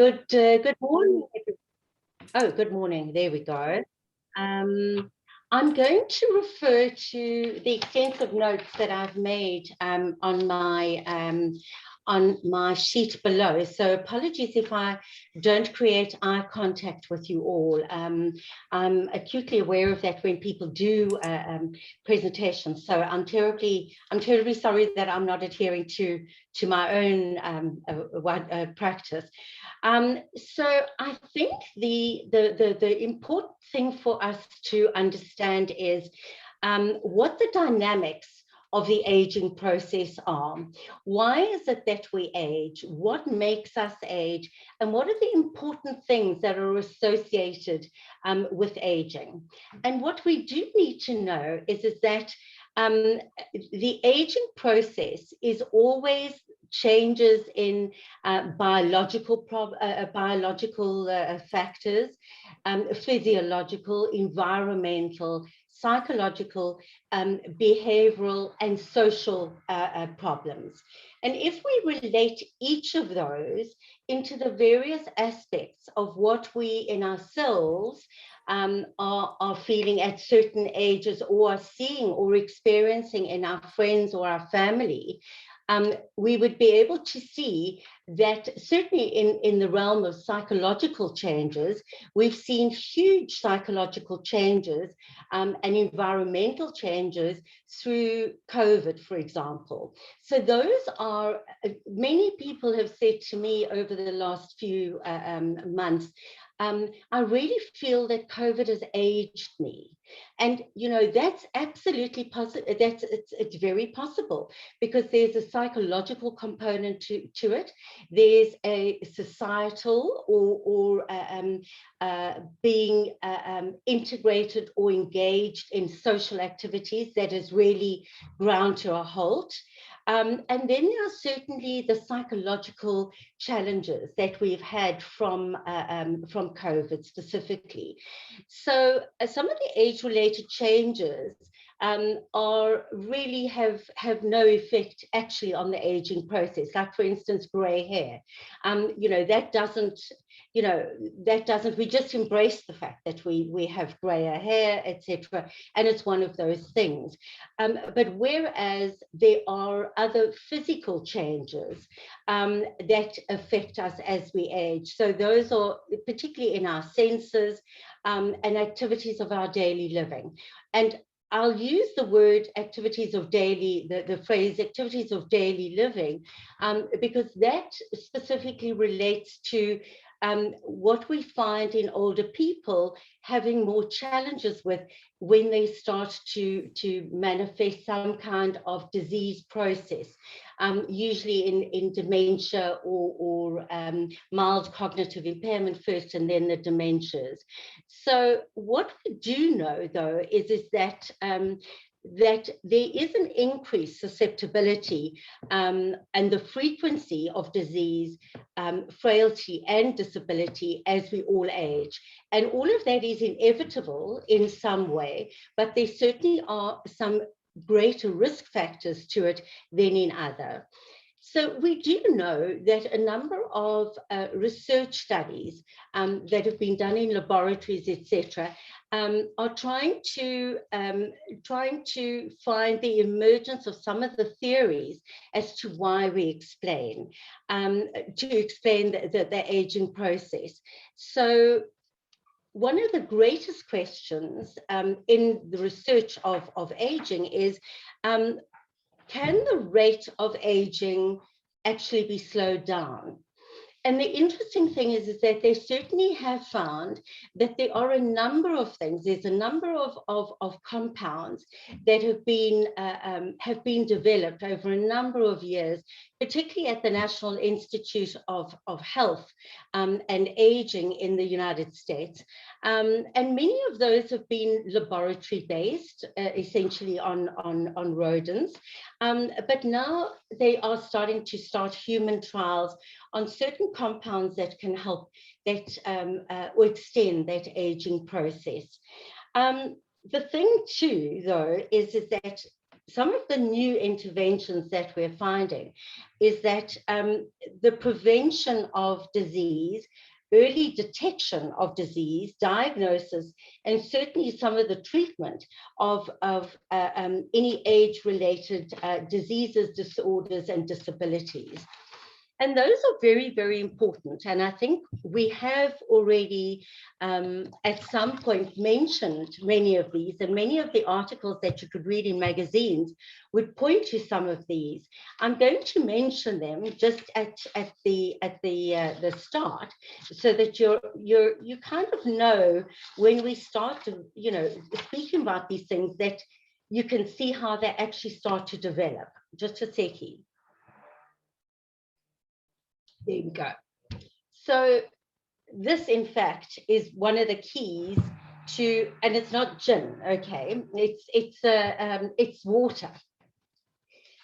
Good morning. Oh, good morning. There we go. I'm going to refer to the extensive notes that I've made on my sheet below. So apologies if I don't create eye contact with you all. I'm acutely aware of that when people do presentations. So I'm terribly sorry that I'm not adhering to my own practice. So I think the important thing for us to understand is what the dynamics of the aging process are. Why is it that we age? What makes us age? And what are the important things that are associated with aging? And what we do need to know is that the aging process is always changes in biological factors, physiological, environmental, psychological, behavioral, and social problems. And if we relate each of those into the various aspects of what we in ourselves are feeling at certain ages, or are seeing or experiencing in our friends or our family, we would be able to see that certainly in the realm of psychological changes, we've seen huge psychological changes and environmental changes through COVID, for example. So those are, many people have said to me over the last few months, I really feel that COVID has aged me. And, you know, that's absolutely possible. It's very possible, because there's a psychological component to it. There's a societal or being integrated or engaged in social activities that is really ground to a halt. And then there are certainly the psychological challenges that we've had from COVID specifically. So some of the age-related changes are really have no effect actually on the aging process. Like, for instance, grey hair. You know, that doesn't, we just embrace the fact that we have grayer hair, etc. And it's one of those things. But whereas there are other physical changes that affect us as we age. So those are particularly in our senses and activities of our daily living. And I'll use the word activities of daily, the phrase activities of daily living, because that specifically relates to what we find in older people having more challenges with when they start to manifest some kind of disease process, usually in dementia or mild cognitive impairment first, and then the dementias. So what we do know, though, is that that there is an increased susceptibility and the frequency of disease, frailty and disability as we all age. And all of that is inevitable in some way, but there certainly are some greater risk factors to it than in other. So we do know that a number of research studies that have been done in laboratories, etc., are trying to find the emergence of some of the theories as to why we explain the aging process. So one of the greatest questions in the research of aging is, can the rate of aging actually be slowed down? And the interesting thing is that they certainly have found that there are a number of things. There's a number of compounds that have been developed over a number of years, particularly at the National Institute of Health and Aging in the United States. And many of those have been laboratory based, essentially on rodents. But now they are starting to start human trials on certain compounds that can help that or extend that aging process. The thing too, though, is that some of the new interventions that we're finding is that the prevention of disease, early detection of disease, diagnosis, and certainly some of the treatment of any age-related diseases, disorders, and disabilities. And those are very, very important. And I think we have already at some point mentioned many of these, and many of the articles that you could read in magazines would point to some of these. I'm going to mention them just at the start, so that you kind of know when we start to, you know, speaking about these things, that you can see how they actually start to develop. Just a second. There we go. So this, in fact, is one of the keys to, and it's not gin, okay? It's water.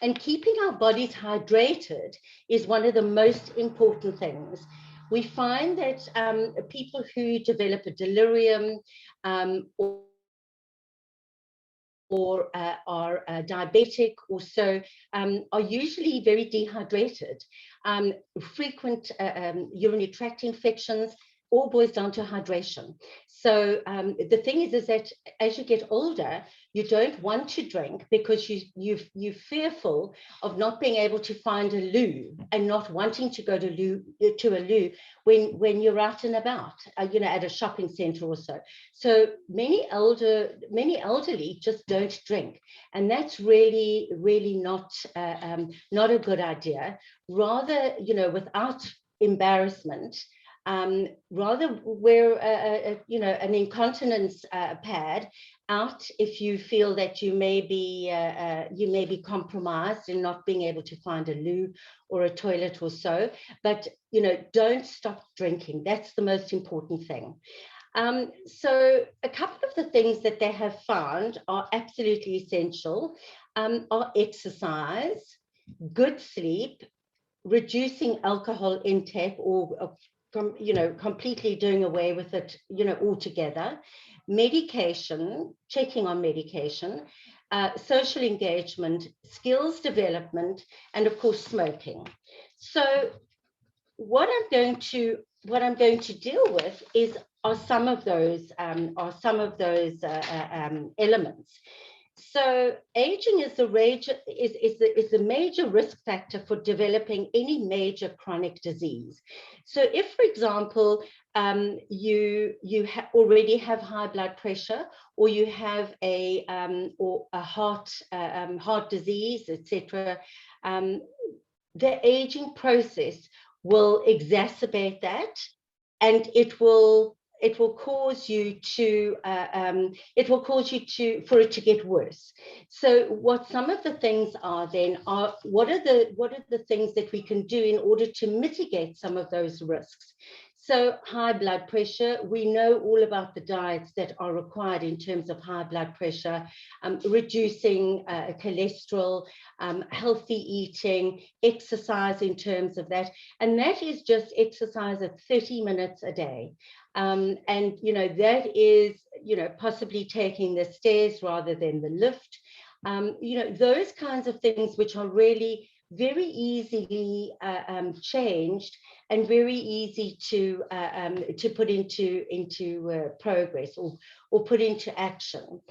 And keeping our bodies hydrated is one of the most important things. We find that people who develop a delirium or are diabetic also are usually very dehydrated. Frequent urinary tract infections all boils down to hydration. So the thing is that as you get older, you don't want to drink because you're fearful of not being able to find a loo and not wanting to go to a loo when you're out and about, you know, at a shopping center or so. So many elderly just don't drink, and that's really not a good idea. Rather, you know, without embarrassment, rather wear you know, an incontinence pad out if you feel that you may be compromised in not being able to find a loo or a toilet or so. But you know, don't stop drinking. That's the most important thing. So a couple of the things that they have found are absolutely essential are exercise, good sleep, reducing alcohol intake, or you know, completely doing away with it, you know, altogether, medication, checking on medication, social engagement, skills development, and of course smoking. So what I'm going to deal with are some of those elements. So aging is a major risk factor for developing any major chronic disease. So if, for example, you already have high blood pressure, or you have a heart disease, etc., the aging process will exacerbate that, and it will cause you to for it to get worse. So what some of the things are then are, what are the things that we can do in order to mitigate some of those risks? So high blood pressure, we know all about the diets that are required in terms of high blood pressure, reducing cholesterol, healthy eating, exercise in terms of that. And that is just exercise at 30 minutes a day. And, you know, that is, you know, possibly taking the stairs rather than the lift. You know, those kinds of things which are really very easily changed and very easy to put into progress or put into action.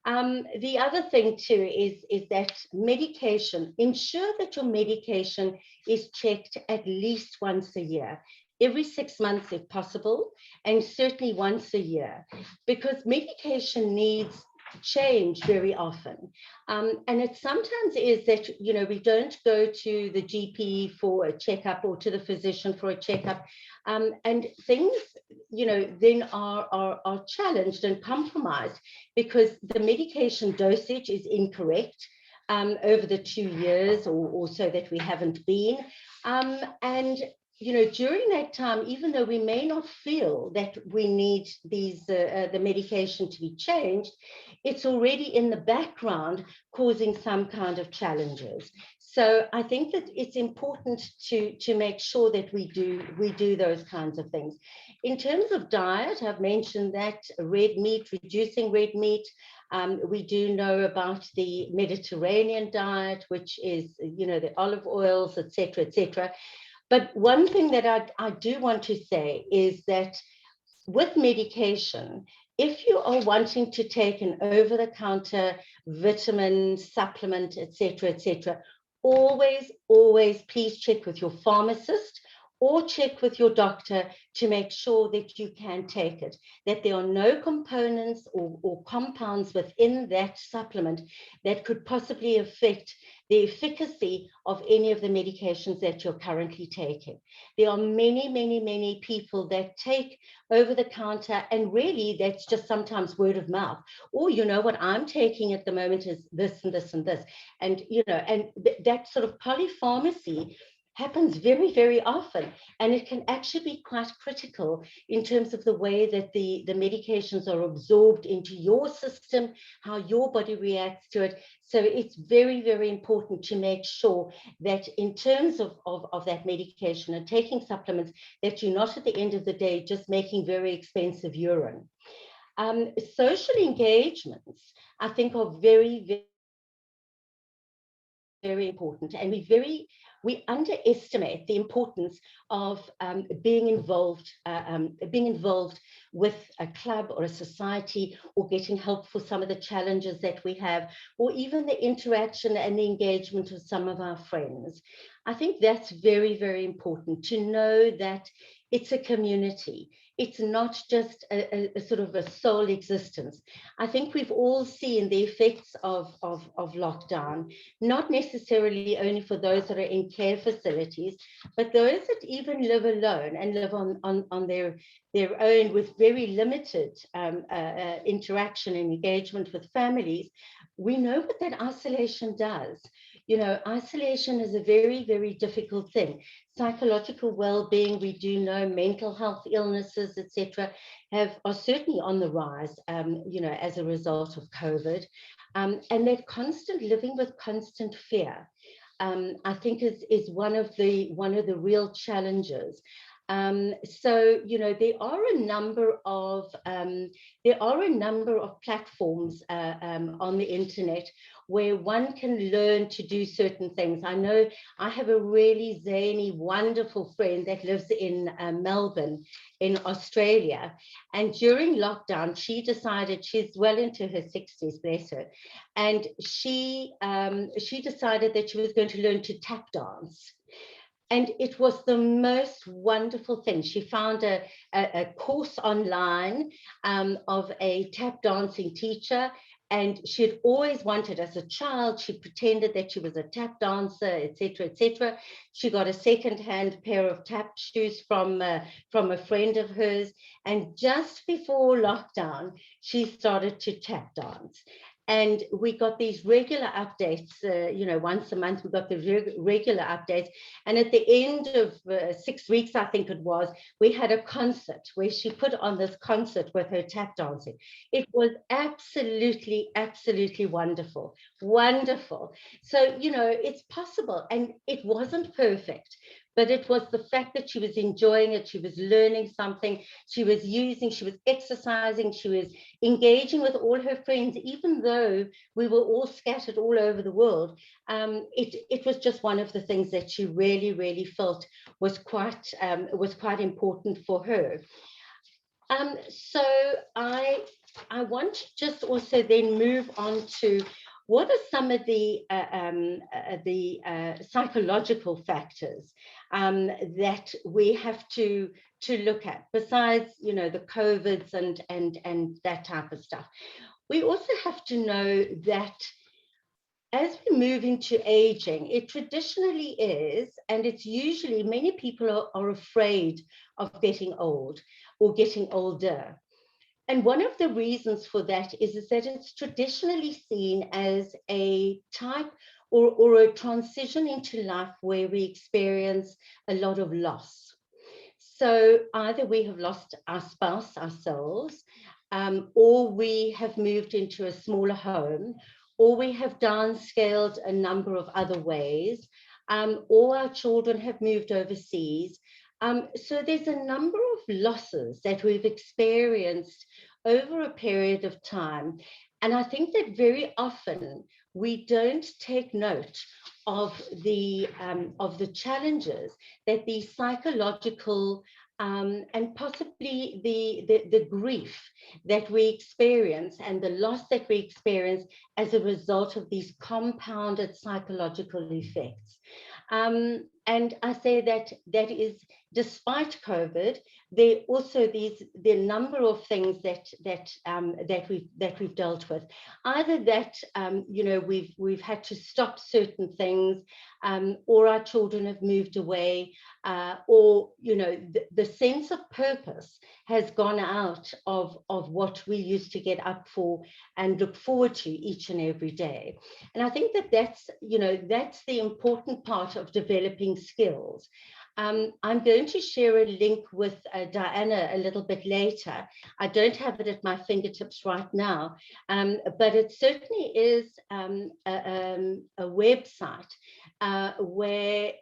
The other thing too is that medication, ensure that your medication is checked at least once a year, every 6 months if possible, and certainly once a year, because medication needs change very often. And it sometimes is that, you know, we don't go to the GP for a checkup or to the physician for a checkup, and things, you know, then are challenged and compromised because the medication dosage is incorrect over the 2 years or so that we haven't been. And during that time, even though we may not feel that we need the medication to be changed, it's already in the background causing some kind of challenges. So I think that it's important to make sure that we do those kinds of things. In terms of diet, I've mentioned that red meat, reducing red meat. We do know about the Mediterranean diet, which is, the olive oils, etc., etc. But one thing that I do want to say is that with medication, if you are wanting to take an over-the-counter vitamin supplement, etc., always, always please check with your pharmacist or check with your doctor to make sure that you can take it, that there are no components or compounds within that supplement that could possibly affect the efficacy of any of the medications that you're currently taking. There are many, many, many people that take over the counter, and really that's just sometimes word of mouth. Or, what I'm taking at the moment is this and this and this. And, that sort of polypharmacy happens very, very often. And it can actually be quite critical in terms of the way that the medications are absorbed into your system, how your body reacts to it. So it's very, very important to make sure that in terms of that medication and taking supplements, that you're not at the end of the day just making very expensive urine. Social engagements, I think, are very, very, very important, and we underestimate the importance of being involved with a club or a society, or getting help for some of the challenges that we have, or even the interaction and the engagement of some of our friends. I think that's very, very important to know that it's a community. It's not just a sort of a sole existence. I think we've all seen the effects of lockdown, not necessarily only for those that are in care facilities, but those that even live alone and live on their own with very limited interaction and engagement with families. We know what that isolation does. Isolation is a very, very difficult thing. Psychological well-being, we do know mental health illnesses, etc., are certainly on the rise, as a result of COVID. And that constant living with constant fear, I think is one of the real challenges. So there are a number of platforms on the internet where one can learn to do certain things. I know I have a really zany, wonderful friend that lives in Melbourne, in Australia, and during lockdown, she decided, she's well into her 60s, bless her, and she decided that she was going to learn to tap dance. And it was the most wonderful thing. She found a course online of a tap dancing teacher. And she had always wanted, as a child, she pretended that she was a tap dancer, etc., etc. She got a second-hand pair of tap shoes from a friend of hers. And just before lockdown, she started to tap dance. And we got these regular updates, once a month, we got the regular updates. And at the end of 6 weeks, I think it was, we had a concert where she put on this concert with her tap dancing. It was absolutely, absolutely wonderful, wonderful. So, it's possible, and it wasn't perfect, but it was the fact that she was enjoying it, she was learning something, she was exercising, she was engaging with all her friends, even though we were all scattered all over the world. It was just one of the things that she really, really felt was quite important for her. So I want to just also then move on to what are some of the psychological factors that we have to look at, besides the COVIDs and that type of stuff. We also have to know that as we move into aging, it traditionally is, and it's usually, many people are afraid of getting old or getting older. And one of the reasons for that is that it's traditionally seen as a type or a transition into life where we experience a lot of loss. So either we have lost our spouse ourselves, or we have moved into a smaller home, or we have downscaled a number of other ways, or our children have moved overseas. So there's a number of losses that we've experienced over a period of time. And I think that very often we don't take note of the challenges that these psychological and possibly the grief that we experience and the loss that we experience as a result of these compounded psychological effects. And I say that that is, despite COVID, there also the number of things that we've dealt with. Either that we've had to stop certain things, or our children have moved away, or the sense of purpose has gone out of what we used to get up for and look forward to each and every day. And I think that's the important part of developing skills. I'm going to share a link with Diana a little bit later. I don't have it at my fingertips right now, but it certainly is a website where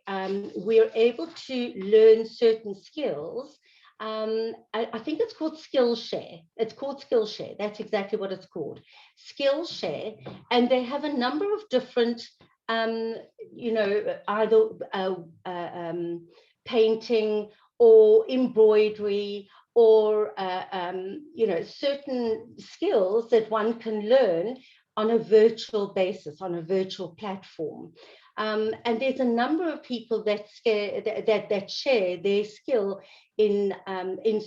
we're able to learn certain skills. I think it's called Skillshare. It's called Skillshare. That's exactly what it's called, Skillshare. And they have a number of different, either painting or embroidery or certain skills that one can learn on a virtual basis, on a virtual platform. And there's a number of people that share their skill in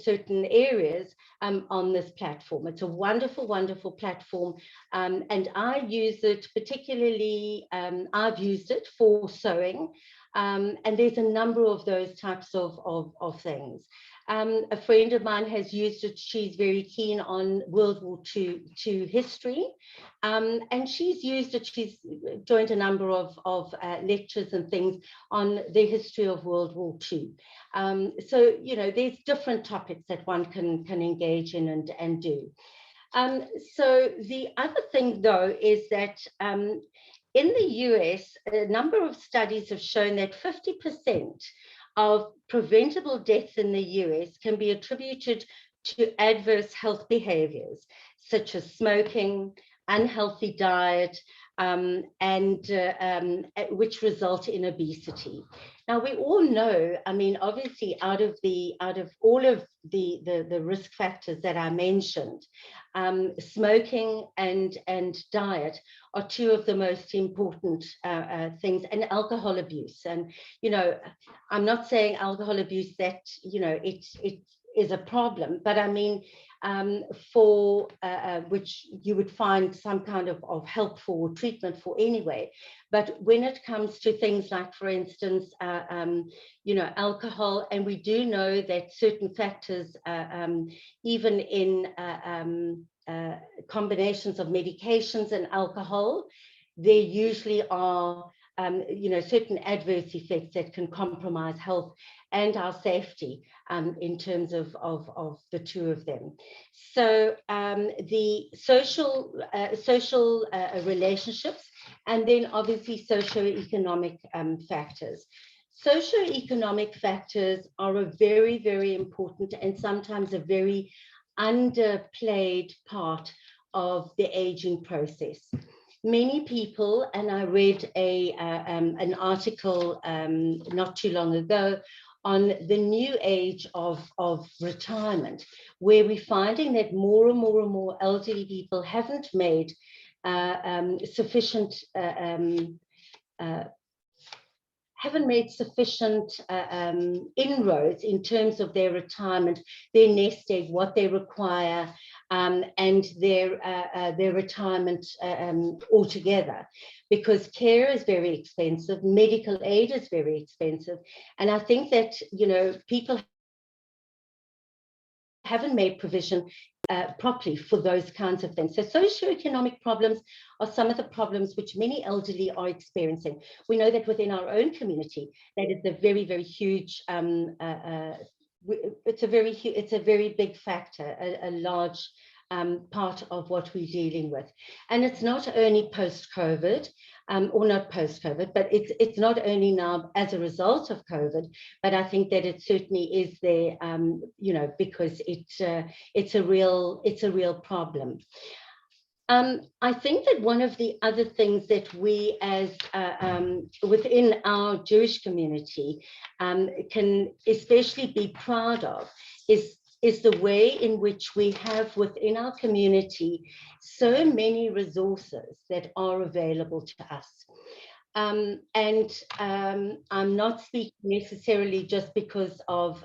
certain areas on this platform. It's a wonderful, wonderful platform, and I use it particularly. I've used it for sewing, and there's a number of those types of things. A friend of mine has used it. She's very keen on World War II history, and she's used it. She's joined a number of lectures and things on the history of World War II. So, there's different topics that one can engage in and do. So the other thing, though, is that in the US, a number of studies have shown that 50% of preventable deaths in the US can be attributed to adverse health behaviors, such as smoking, unhealthy diet, which result in obesity. Now, we all know, I mean, obviously, out of all of the risk factors that I mentioned, smoking and diet are two of the most important things, and alcohol abuse. And, I'm not saying alcohol abuse that, it is a problem, but I mean, for which you would find some kind of help for treatment for anyway. But when it comes to things like, for instance, alcohol, and we do know that certain factors, even in combinations of medications and alcohol, there usually are certain adverse effects that can compromise health and our safety in terms of the two of them. So the social relationships, and then obviously socioeconomic factors. Socioeconomic factors are a very, very important and sometimes a very underplayed part of the aging process. Many people, and I read an article not too long ago on the new age of retirement, where we're finding that more and more and more elderly people haven't made sufficient inroads in terms of their retirement, their nest egg, what they require, and their retirement altogether, because care is very expensive, medical aid is very expensive, and I think that people haven't made provision properly for those kinds of things. So socioeconomic problems are some of the problems which many elderly are experiencing. We know that within our own community, that is a very, very huge it's a very big factor, a large part of what we're dealing with. And it's not only post-COVID, or not post-COVID, but it's not only now as a result of COVID, but I think that it certainly is there, because it's a real problem. I think that one of the other things that we as within our Jewish community can especially be proud of is the way in which we have within our community so many resources that are available to us. I'm not speaking necessarily just because of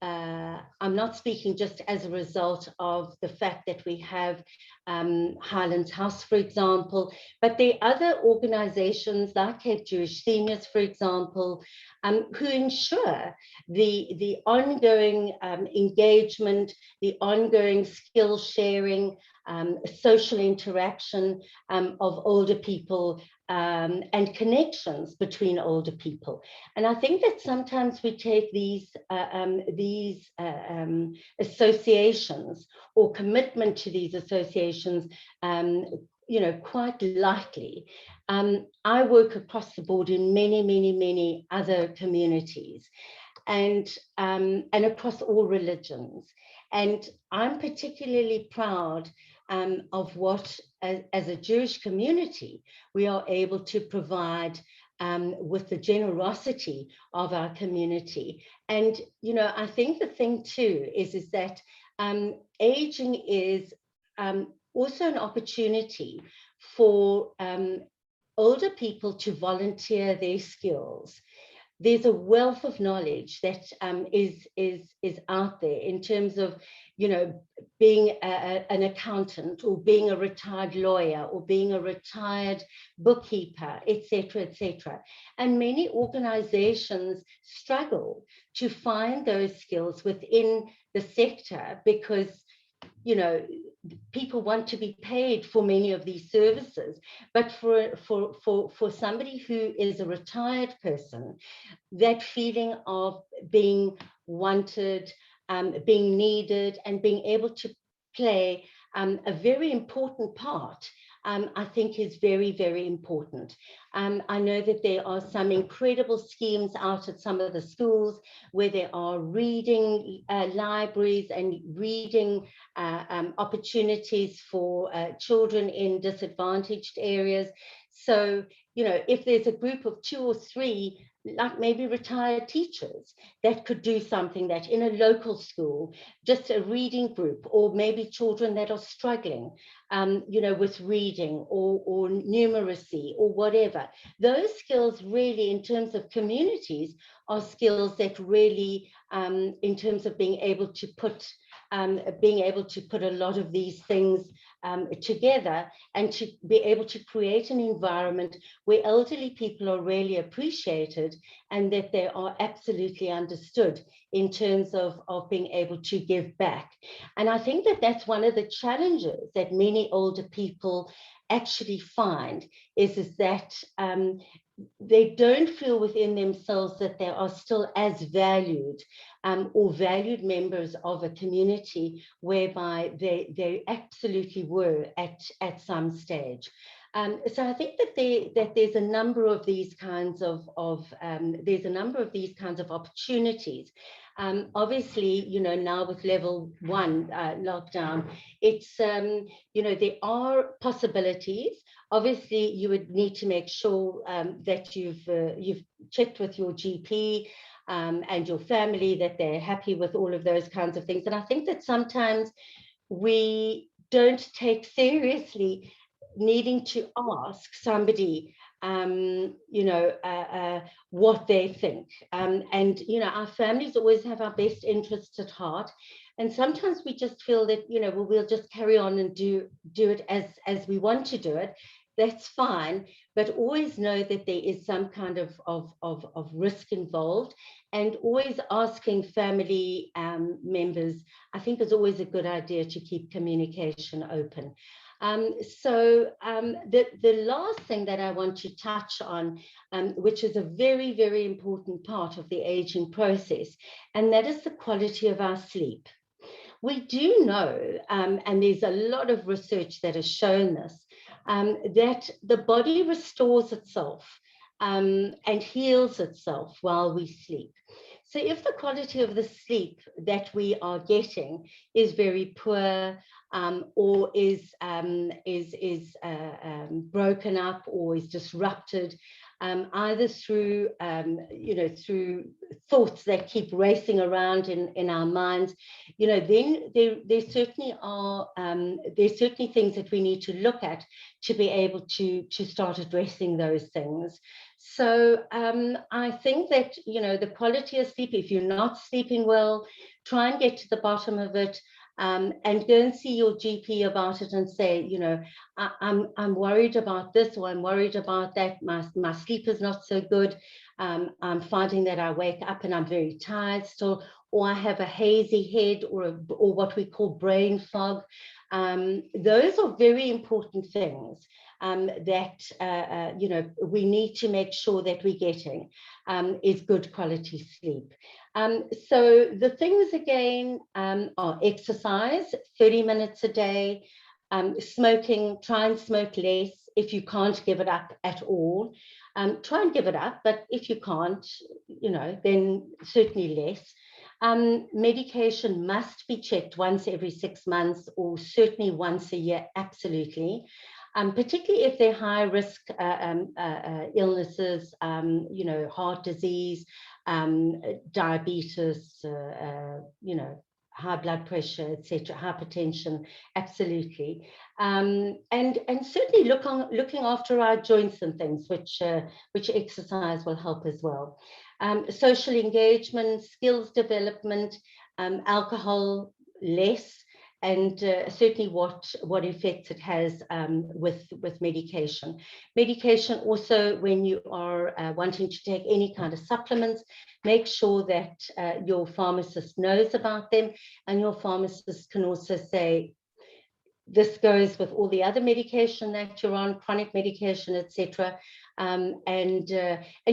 I'm not speaking just as a result of the fact that we have Highlands House, for example, but there are other organizations like Cape Jewish Seniors, for example, who ensure the ongoing engagement, the ongoing skill sharing, social interaction of older people, and connections between older people. And I think that sometimes we take these associations or commitment to these associations quite lightly. I work across the board in many other communities, and across all religions. And I'm particularly proud of what, as a Jewish community, we are able to provide with the generosity of our community. And, I think the thing too is that aging is also an opportunity for older people to volunteer their skills. There's a wealth of knowledge that is out there in terms of, being an accountant, or being a retired lawyer, or being a retired bookkeeper, etc., etc. And many organizations struggle to find those skills within the sector because, people want to be paid for many of these services. But for somebody who is a retired person, that feeling of being wanted, being needed, and being able to play a very important part, I think is very important. I know that there are some incredible schemes out at some of the schools where there are reading libraries and reading opportunities for children in disadvantaged areas. So, if there's a group of 2 or 3, like maybe retired teachers, that could do something that in a local school, just a reading group, or maybe children that are struggling, with reading or numeracy or whatever. Those skills really, in terms of communities, are skills that really, in terms of being able to put a lot of these things together, and to be able to create an environment where elderly people are really appreciated and that they are absolutely understood in terms of being able to give back. And I think that that's one of the challenges that many older people actually find is that they don't feel within themselves that they are still as valued or valued members of a community, whereby they absolutely were at some stage. So I think that there's a number of these kinds of opportunities. Obviously, now with level 1 lockdown, it's there are possibilities. Obviously, you would need to make sure that you've checked with your GP and your family, that they're happy with all of those kinds of things. And I think that sometimes we don't take seriously needing to ask somebody what they think. And our families always have our best interests at heart. And sometimes we just feel that, we'll just carry on and do it as we want to do it. That's fine, but always know that there is some kind of risk involved, and always asking family members, I think, is always a good idea to keep communication open. The last thing that I want to touch on, which is a very, very important part of the aging process, and that is the quality of our sleep. We do know, and there's a lot of research that has shown this, that the body restores itself and heals itself while we sleep. So if the quality of the sleep that we are getting is very poor, or is broken up or is disrupted, either through through thoughts that keep racing around in our minds, then there certainly are there's certainly things that we need to look at to be able to start addressing those things. So I think that the quality of sleep, if you're not sleeping well, try and get to the bottom of it. And go and see your GP about it and say, I'm worried about this, or I'm worried about that. My sleep is not so good. I'm finding that I wake up and I'm very tired still, or I have a hazy head, or what we call brain fog. Those are very important things that we need to make sure that we're getting is good quality sleep. So the things again are exercise, 30 minutes a day, smoking, try and smoke less. If you can't give it up at all, try and give it up, but if you can't, then certainly less. Medication must be checked once every 6 months, or certainly once a year, absolutely. Particularly if they're high risk illnesses, heart disease, diabetes, high blood pressure, etc., hypertension, absolutely. And certainly looking after our joints and things, which exercise will help as well. Social engagement, skills development, alcohol less, and certainly what effects it has with medication. Medication also, when you are wanting to take any kind of supplements, make sure that your pharmacist knows about them, and your pharmacist can also say, this goes with all the other medication that you're on, chronic medication, etc. And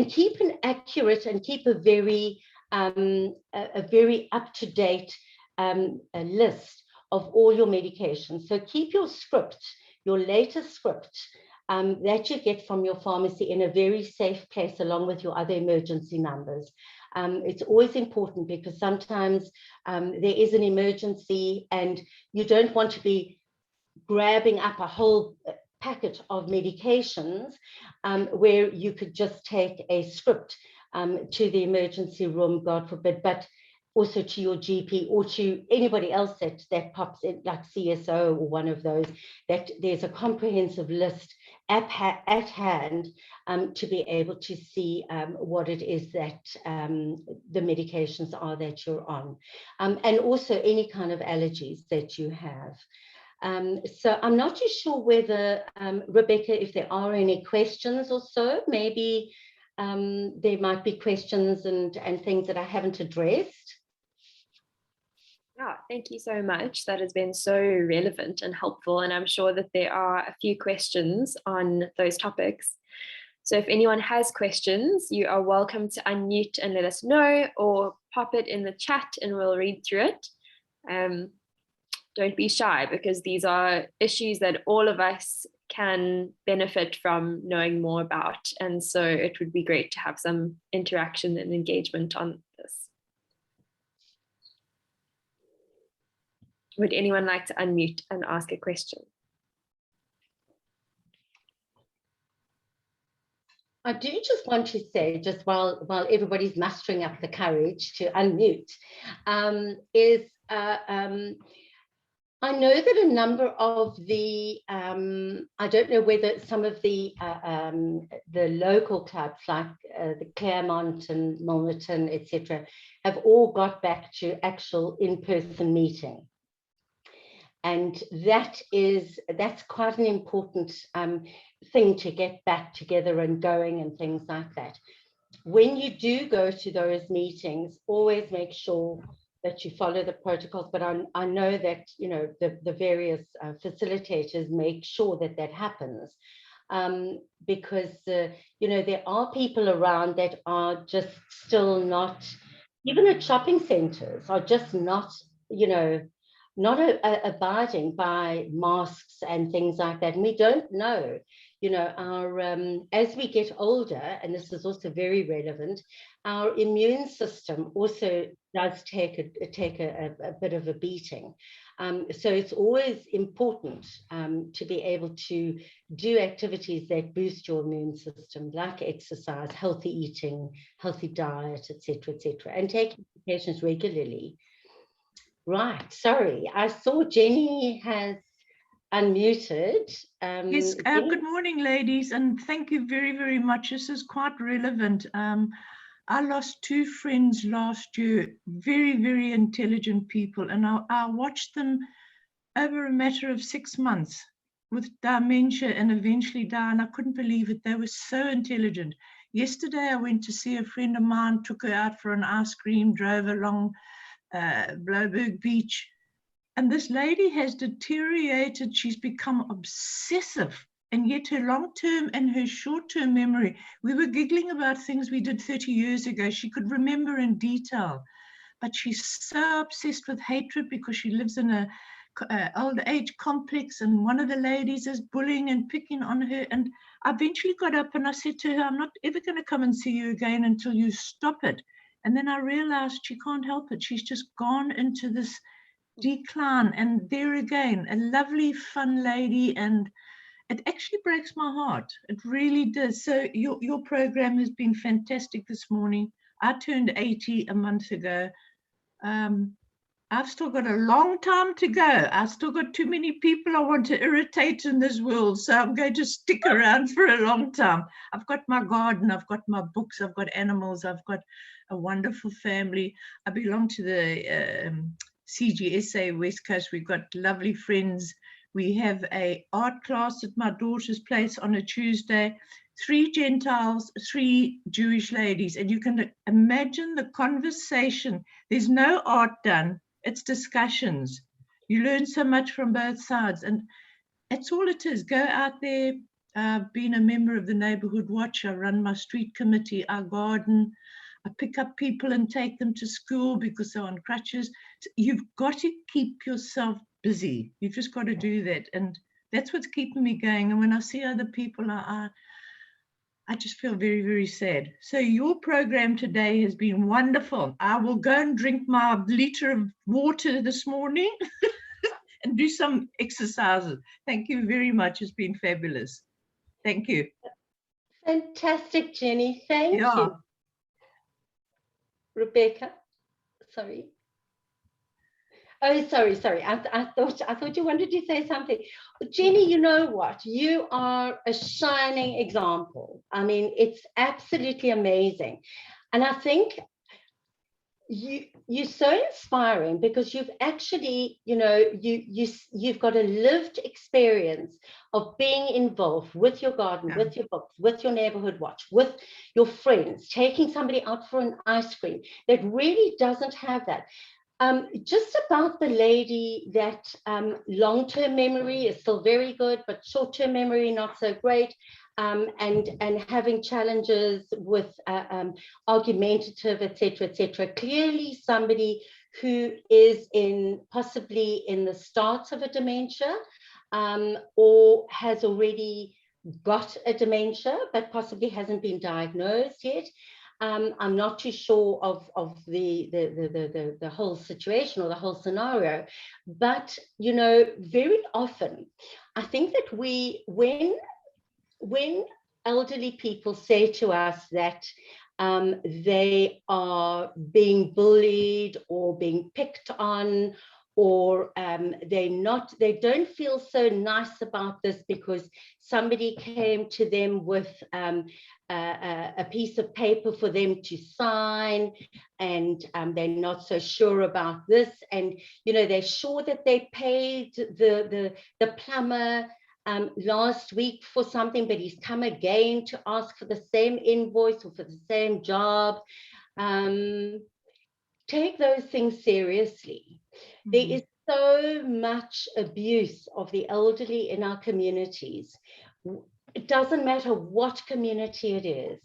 keep an accurate and keep a very up-to-date list of all your medications. So keep your script, your latest script that you get from your pharmacy, in a very safe place, along with your other emergency numbers. It's always important, because sometimes there is an emergency and you don't want to be grabbing up a whole packet of medications where you could just take a script to the emergency room, God forbid, but also to your GP or to anybody else that pops in, like CSO or one of those, that there's a comprehensive list at hand to be able to see what it is that the medications are that you're on, and also any kind of allergies that you have. So I'm not too sure whether, Rebecca, if there are any questions or so, maybe there might be questions and things that I haven't addressed. Yeah, thank you so much. That has been so relevant and helpful, and I'm sure that there are a few questions on those topics. So if anyone has questions, you are welcome to unmute and let us know, or pop it in the chat and we'll read through it. Don't be shy, because these are issues that all of us can benefit from knowing more about. And so it would be great to have some interaction and engagement on this. Would anyone like to unmute and ask a question? I do just want to say, just while everybody's mustering up the courage to unmute, I know that a number of the, I don't know whether some of the local clubs like the Claremont and Milnerton, etc., have all got back to actual in-person meeting. And that's quite an important thing to get back together and going and things like that. When you do go to those meetings, always make sure that you follow the protocols, but I know that, you know, the various facilitators make sure that that happens. Because, you know, there are people around that are just still not, even at shopping centers, are just not, you know, not abiding by masks and things like that. And we don't know, you know, our as we get older, and this is also very relevant, our immune system also does take a bit of a beating. So it's always important to be able to do activities that boost your immune system, like exercise, healthy eating, healthy diet, etc., and taking medications regularly. Right, sorry, I saw Jenny has unmuted. Yes, Jenny? good morning, ladies, and thank you very, very much. This is quite relevant. I lost two friends last year, very, very intelligent people, and I watched them over a matter of 6 months with dementia and eventually die, and I couldn't believe it. They were so intelligent. Yesterday, I went to see a friend of mine, took her out for an ice cream, drove along Bloberg Beach, and this lady has deteriorated. She's become obsessive, and yet her long-term and her short-term memory, we were giggling about things we did 30 years ago. She could remember in detail, but she's so obsessed with hatred because she lives in a old age complex, and one of the ladies is bullying and picking on her. And I eventually got up and I said to her, I'm not ever going to come and see you again until you stop it. And then I realized she can't help it. She's just gone into this decline. And there again, a lovely, fun lady, and it actually breaks my heart. It really does. So your program has been fantastic this morning. I turned 80 a month ago. I've still got a long time to go. I've still got too many people I want to irritate in this world, so I'm going to stick around for a long time. I've got my garden, I've got my books, I've got animals, I've got a wonderful family. I belong to the CGSA West Coast. We've got lovely friends. We have a art class at my daughter's place on a Tuesday. 3 Gentiles, 3 Jewish ladies, and you can imagine the conversation. There's no art done. It's discussions. You learn so much from both sides, and that's all it is. Go out there. Being a member of the Neighborhood Watch, I run my street committee, I garden, I pick up people and take them to school because they're on crutches. So you've got to keep yourself busy. You've just got to do that, and that's what's keeping me going. And when I see other people, I just feel very, very sad. So your program today has been wonderful. I will go and drink my liter of water this morning and do some exercises. Thank you very much. It's been fabulous. Thank you. Fantastic, Jenny. Thank Yeah. you. Rebecca, sorry. Oh, sorry. I thought you wanted to say something. Jenny, you know what? You are a shining example. I mean, it's absolutely amazing. And I think you're so inspiring because you've actually, you know, you've got a lived experience of being involved with your garden, with your books, with your neighborhood watch, with your friends, taking somebody out for an ice cream that really doesn't have that. Just about the lady that long-term memory is still very good, but short-term memory not so great, and having challenges with argumentative, etc. Clearly somebody who is possibly in the start of a dementia, or has already got a dementia, but possibly hasn't been diagnosed yet. I'm not too sure of the whole situation or the whole scenario, but you know, very often I think that when elderly people say to us that they are being bullied or being picked on, or they don't feel so nice about this because somebody came to them with a piece of paper for them to sign, and they're not so sure about this, and you know, they're sure that they paid the plumber last week for something, but he's come again to ask for the same invoice or for the same job. take those things seriously. There is so much abuse of the elderly in our communities. It doesn't matter what community it is.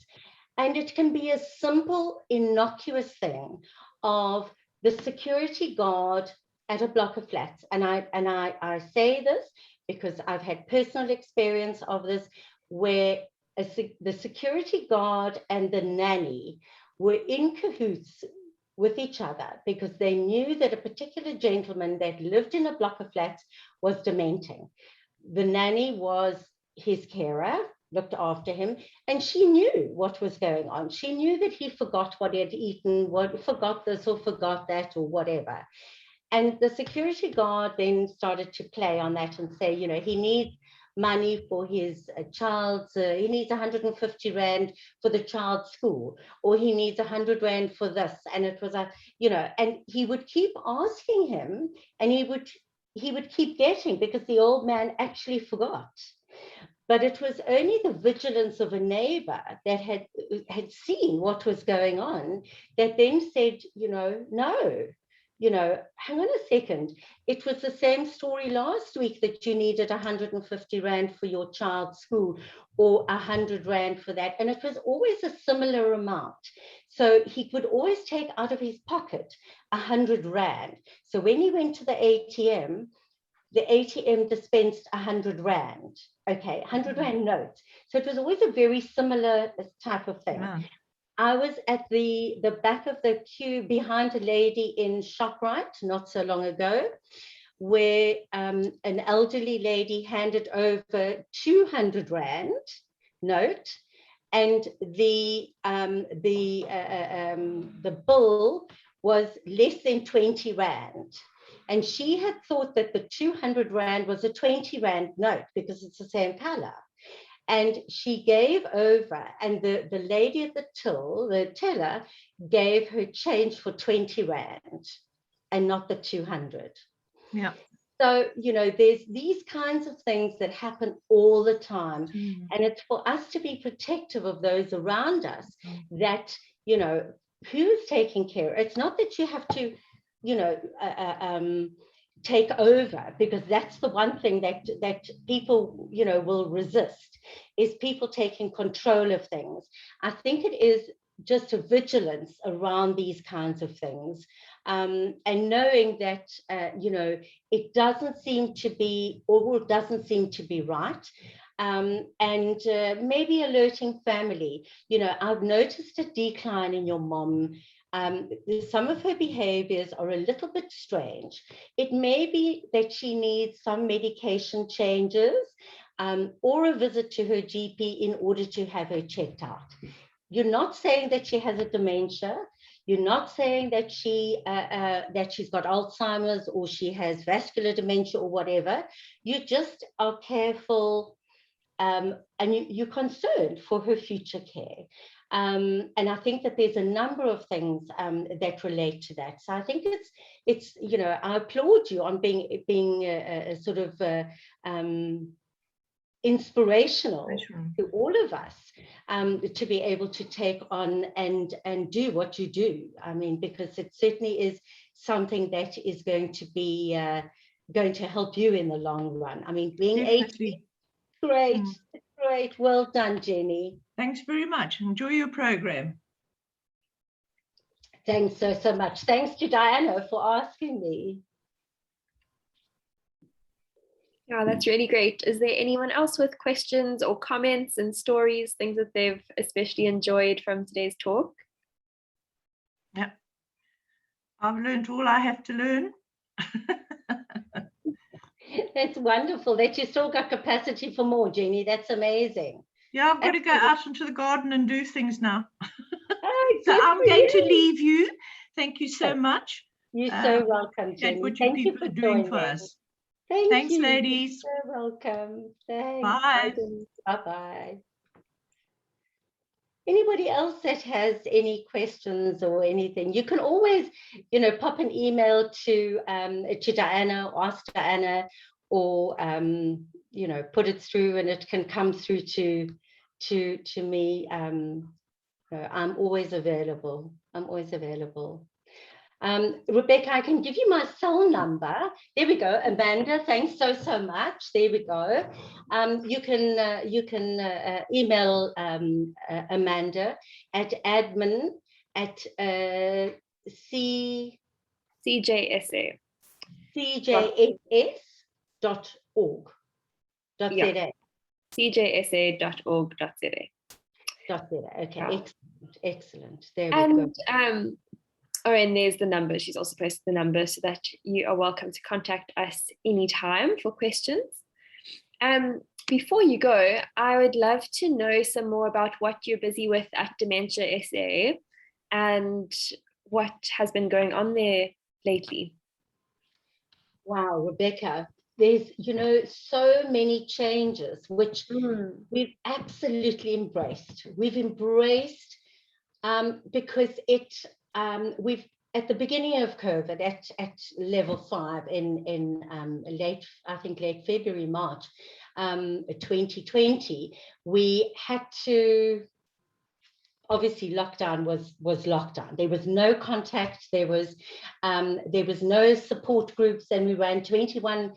And it can be a simple, innocuous thing of the security guard at a block of flats. And I say this because I've had personal experience of this, where the security guard and the nanny were in cahoots with each other because they knew that a particular gentleman that lived in a block of flats was dementing. The nanny was his carer, looked after him, and she knew what was going on. She knew that he forgot what he had eaten, forgot this or forgot that or whatever. And the security guard then started to play on that and say, you know, he needs money for his child's, he needs 150 Rand for the child's school, or he needs 100 Rand for this. And it was you know, and he would keep asking him, and he would keep getting, because the old man actually forgot. But it was only the vigilance of a neighbor that had seen what was going on that then said, you know, no, you know, hang on a second. It was the same story last week that you needed 150 Rand for your child's school, or 100 Rand for that. And it was always a similar amount. So he could always take out of his pocket 100 Rand. So when he went to the ATM dispensed 100 Rand. Okay, 100 Rand notes. So it was always a very similar type of thing. Yeah. I was at the back of the queue behind a lady in ShopRite not so long ago, where an elderly lady handed over 200 Rand note, and the bill was less than 20 Rand. And she had thought that the 200 Rand was a 20 Rand note because it's the same color. And she gave over, and the lady at the till, the teller, gave her change for 20 Rand and not the 200. Yeah. So, you know, there's these kinds of things that happen all the time. And it's for us to be protective of those around us that, you know, who's taking care. It's not that you have to, you know, take over, because that's the one thing that people, you know, will resist, is people taking control of things. I think it is just a vigilance around these kinds of things, and knowing that, you know, it doesn't seem to be, or it doesn't seem to be right. And maybe alerting family, you know, I've noticed a decline in your mom. Some of her behaviors are a little bit strange. It may be that she needs some medication changes, or a visit to her GP in order to have her checked out. You're not saying that she has a dementia. You're not saying that she's got Alzheimer's, or she has vascular dementia, or whatever. You just are careful, and you're concerned for her future care. And I think that there's a number of things that relate to that. So I think it's you know, I applaud you on being a sort of inspirational to all of us, to be able to take on and do what you do. I mean, because it certainly is something that is going to be going to help you in the long run. I mean, being 80, great. Great. Well done, Jenny. Thanks very much. Enjoy your program. Thanks so much. Thanks to Diana for asking me. Yeah, that's really great. Is there anyone else with questions or comments and stories, things that they've especially enjoyed from today's talk? Yeah, I've learned all I have to learn. That's wonderful that you still got capacity for more, Jenny. That's amazing. Yeah, I've got to go out into the garden and do things now. Oh, so I'm going to leave you. Thank you so much. You're so welcome, Jenny. And what you people are doing for us. Thanks, you. Ladies. You're so welcome. Thanks. Bye. Bye-bye. Anybody else that has any questions or anything, you can always, you know, pop an email to Diana, or ask Diana, or you know, put it through, and it can come through to me. I'm always available. I'm always available. Rebecca, I can give you my cell number. There we go. Amanda, thanks so much. There we go. You can email Amanda at admin at CJSA. CJSS.org. Yeah. CJSA.org.za. Okay, excellent. There we go. And there's the number. She's also posted the number so that you are welcome to contact us anytime for questions. Before you go, I would love to know some more about what you're busy with at Dementia SA and what has been going on there lately. Wow, Rebecca, there's, so many changes, which we've absolutely embraced. We've embraced because we've, at the beginning of COVID, at level 5 in late February, March 2020, we had to, obviously lockdown was lockdown. There was no contact, there was no support groups, and we ran 21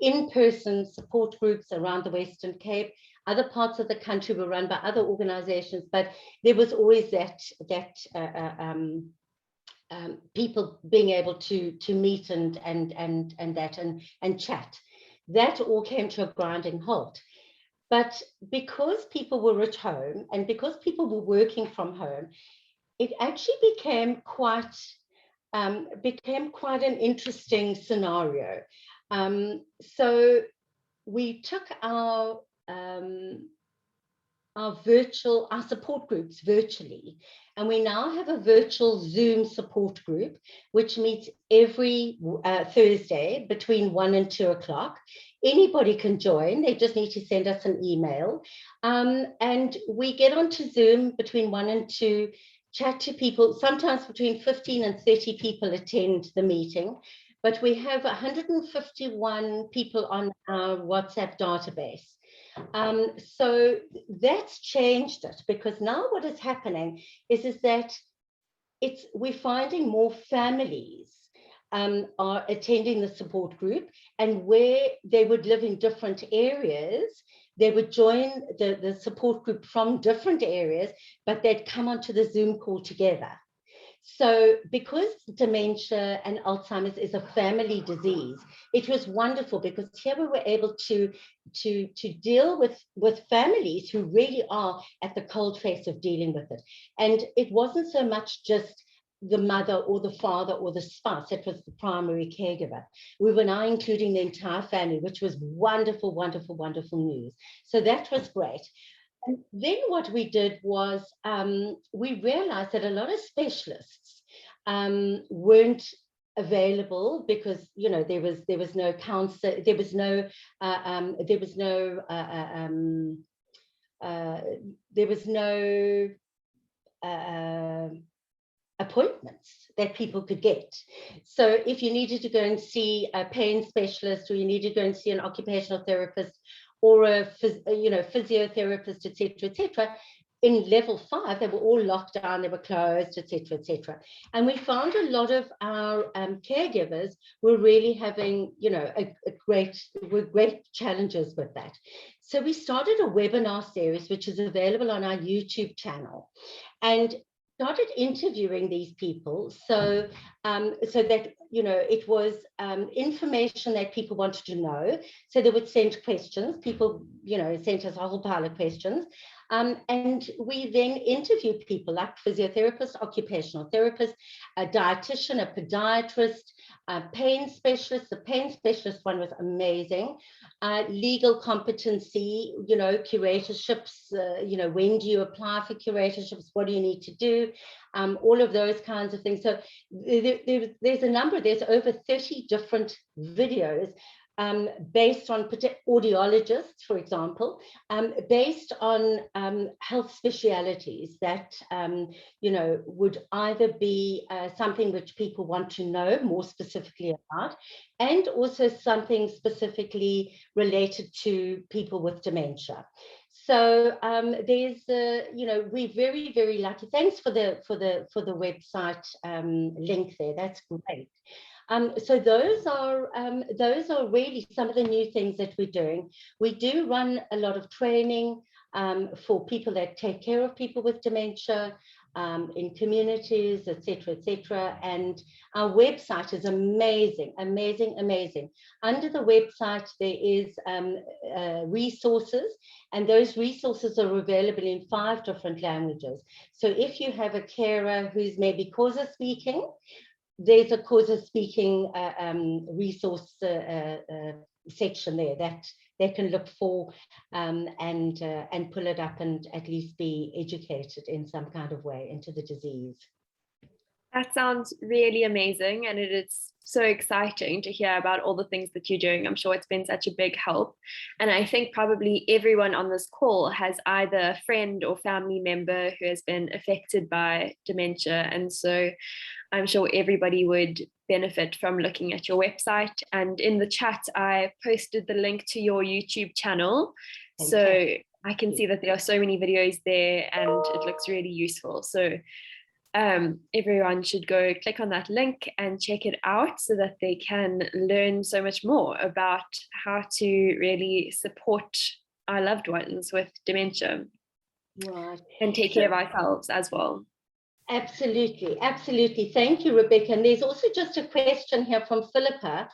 in-person support groups around the Western Cape. Other parts of the country were run by other organizations, but there was always that people being able to meet and chat. That all came to a grinding halt. But because people were at home and because people were working from home, it actually became quite an interesting scenario. So we took our support groups virtually, and we now have a virtual Zoom support group which meets every Thursday between 1 and 2 o'clock. Anybody can join. They just need to send us an email, and we get onto Zoom between 1 and 2, chat to people. Sometimes between 15 and 30 people attend the meeting, but we have 151 people on our WhatsApp database. So that's changed it, because now what is happening is that we're finding more families are attending the support group, and where they would live in different areas, they would join the support group from different areas, but they'd come onto the Zoom call together. So because dementia and Alzheimer's is a family disease, it was wonderful, because here we were able to deal with families who really are at the cold face of dealing with it. And it wasn't so much just the mother or the father or the spouse, it was the primary caregiver. We were now including the entire family, which was wonderful, wonderful, wonderful news. So that was great. And then what we did was we realized that a lot of specialists weren't available, because there was no counselor, there was no appointments that people could get. So if you needed to go and see a pain specialist, or you needed to go and see an occupational therapist, or a physiotherapist, etc., in level 5, they were all locked down, they were closed, etc. And we found a lot of our caregivers were really having, great challenges with that. So we started a webinar series, which is available on our YouTube channel, and started interviewing these people, so that it was information that people wanted to know. So they would send questions. People sent us a whole pile of questions, and we then interviewed people like physiotherapists, occupational therapists, a dietitian, a podiatrist, a pain specialist. The pain specialist one was amazing. Legal competency, curatorships, when do you apply for curatorships? What do you need to do? All of those kinds of things. So there's over 30 different videos based on audiologists, for example, based on health specialities that, would either be something which people want to know more specifically about, and also something specifically related to people with dementia. So there's, we're very, very lucky. Thanks for the website link there. That's great. So those are really some of the new things that we're doing. We do run a lot of training for people that take care of people with dementia in communities, etc. And our website is amazing, amazing, amazing. Under the website, there is resources, and those resources are available in 5 different languages. So if you have a carer who's maybe Xhosa speaking, there's a Xhosa speaking resource section there that they can look for and pull it up and at least be educated in some kind of way into the disease. That sounds really amazing, and it is so exciting to hear about all the things that you're doing. I'm sure it's been such a big help. And I think probably everyone on this call has either a friend or family member who has been affected by dementia. And so I'm sure everybody would benefit from looking at your website. And in the chat, I posted the link to your YouTube channel. So I can see that there are so many videos there and it looks really useful. So everyone should go click on that link and check it out so that they can learn so much more about how to really support our loved ones with dementia, right, and take care of ourselves as well. Absolutely, absolutely. Thank you, Rebecca. And there's also just a question here from Philippa.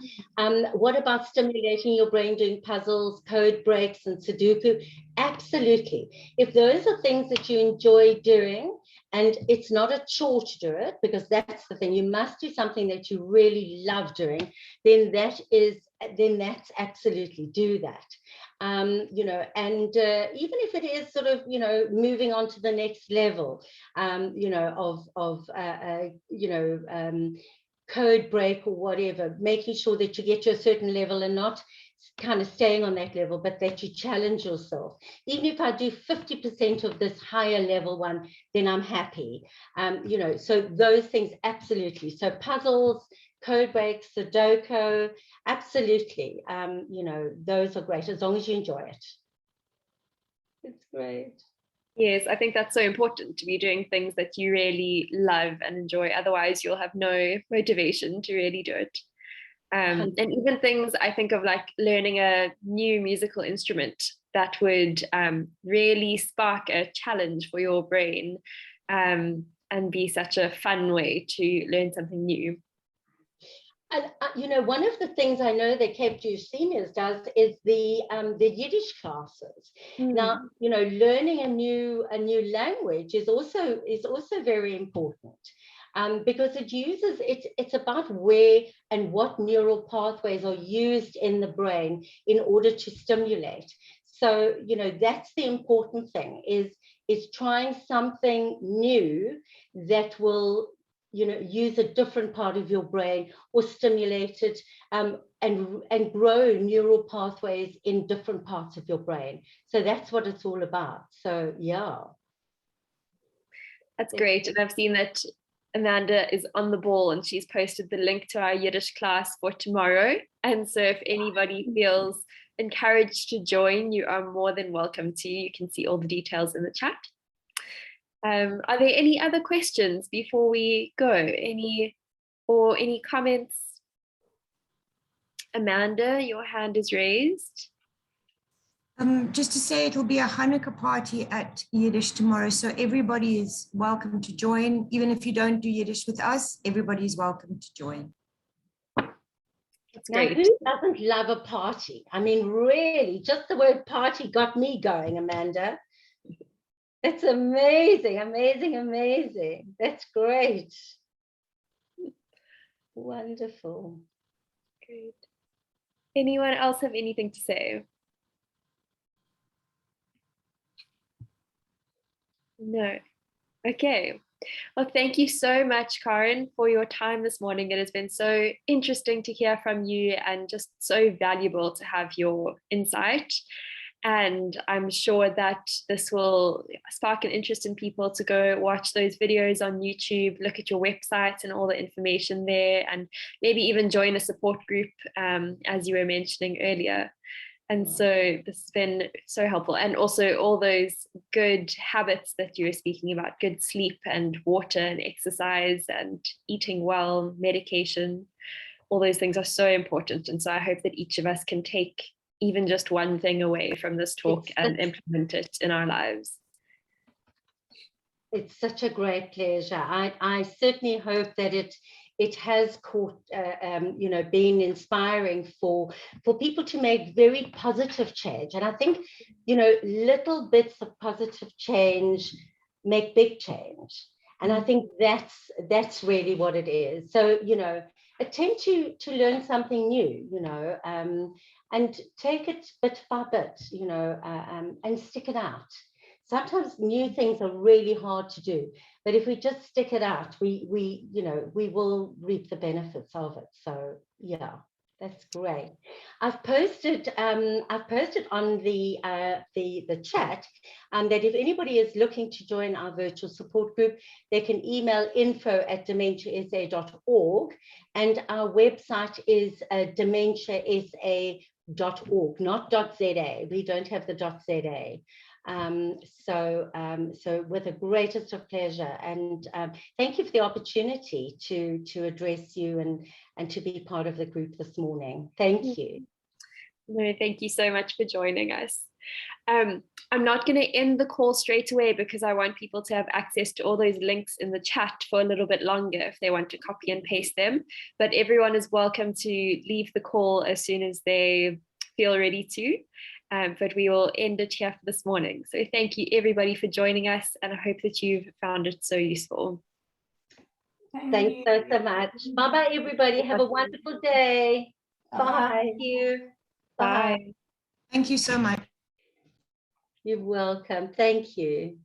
What about stimulating your brain doing puzzles, code breaks, and Sudoku? Absolutely. If those are things that you enjoy doing, and it's not a chore to do it, because that's the thing, you must do something that you really love doing, then that's absolutely do that. And even if it is sort of, moving on to the next level, code break or whatever, making sure that you get to a certain level and not kind of staying on that level, but that you challenge yourself. Even if I do 50% of this higher level one, then I'm happy. So those things, absolutely. So puzzles, code breaks, Sudoku, absolutely. Those are great as long as you enjoy it. It's great. Yes, I think that's so important, to be doing things that you really love and enjoy. Otherwise, you'll have no motivation to really do it. And even things I think of like learning a new musical instrument that would really spark a challenge for your brain and be such a fun way to learn something new. And one of the things I know that Cape Jewish Seniors does is the Yiddish classes. Now, learning a new language is also very important. Because it's about where and what neural pathways are used in the brain in order to stimulate. So, that's the important thing, is trying something new that will, use a different part of your brain or stimulate it and grow neural pathways in different parts of your brain. So that's what it's all about. So, yeah. That's great. And I've seen that Amanda is on the ball and she's posted the link to our Yiddish class for tomorrow. And so if anybody feels encouraged to join, you are more than welcome to. You can see all the details in the chat. Are there any other questions before we go? Any comments? Amanda, your hand is raised. Just to say, it will be a Hanukkah party at Yiddish tomorrow, so everybody is welcome to join. Even if you don't do Yiddish with us, everybody is welcome to join. That's great. Now, who doesn't love a party? I mean, really, just the word party got me going, Amanda. It's amazing, amazing, amazing. That's great. Wonderful. Great. Anyone else have anything to say? No. Okay. Well, thank you so much, Karen, for your time this morning. It has been so interesting to hear from you and just so valuable to have your insight. And I'm sure that this will spark an interest in people to go watch those videos on YouTube, look at your website and all the information there, and maybe even join a support group, as you were mentioning earlier. And so this has been so helpful. And also all those good habits that you were speaking about, good sleep and water and exercise and eating well, medication, all those things are so important. And so I hope that each of us can take even just one thing away from this talk and implement it in our lives. It's such a great pleasure. I certainly hope that it has caught, been inspiring for people to make very positive change. And I think, little bits of positive change make big change. And I think that's really what it is. So, attempt to learn something new, and take it bit by bit, and stick it out. Sometimes new things are really hard to do, but if we just stick it out, we will reap the benefits of it. So yeah, that's great. I've posted on the chat that if anybody is looking to join our virtual support group, they can email info@dementiasa.org, and our website is dementiasa.org, not .za. We don't have the .za. So with the greatest of pleasure, and thank you for the opportunity to address you and to be part of the group this morning. Thank you. No, thank you so much for joining us. I'm not going to end the call straight away because I want people to have access to all those links in the chat for a little bit longer if they want to copy and paste them. But everyone is welcome to leave the call as soon as they feel ready to. But we will end it here for this morning. So thank you everybody for joining us, and I hope that you've found it so useful. Thanks so much. Bye-bye, everybody. Have a wonderful day. Bye. Thank you. Bye. Thank you so much. You're welcome. Thank you.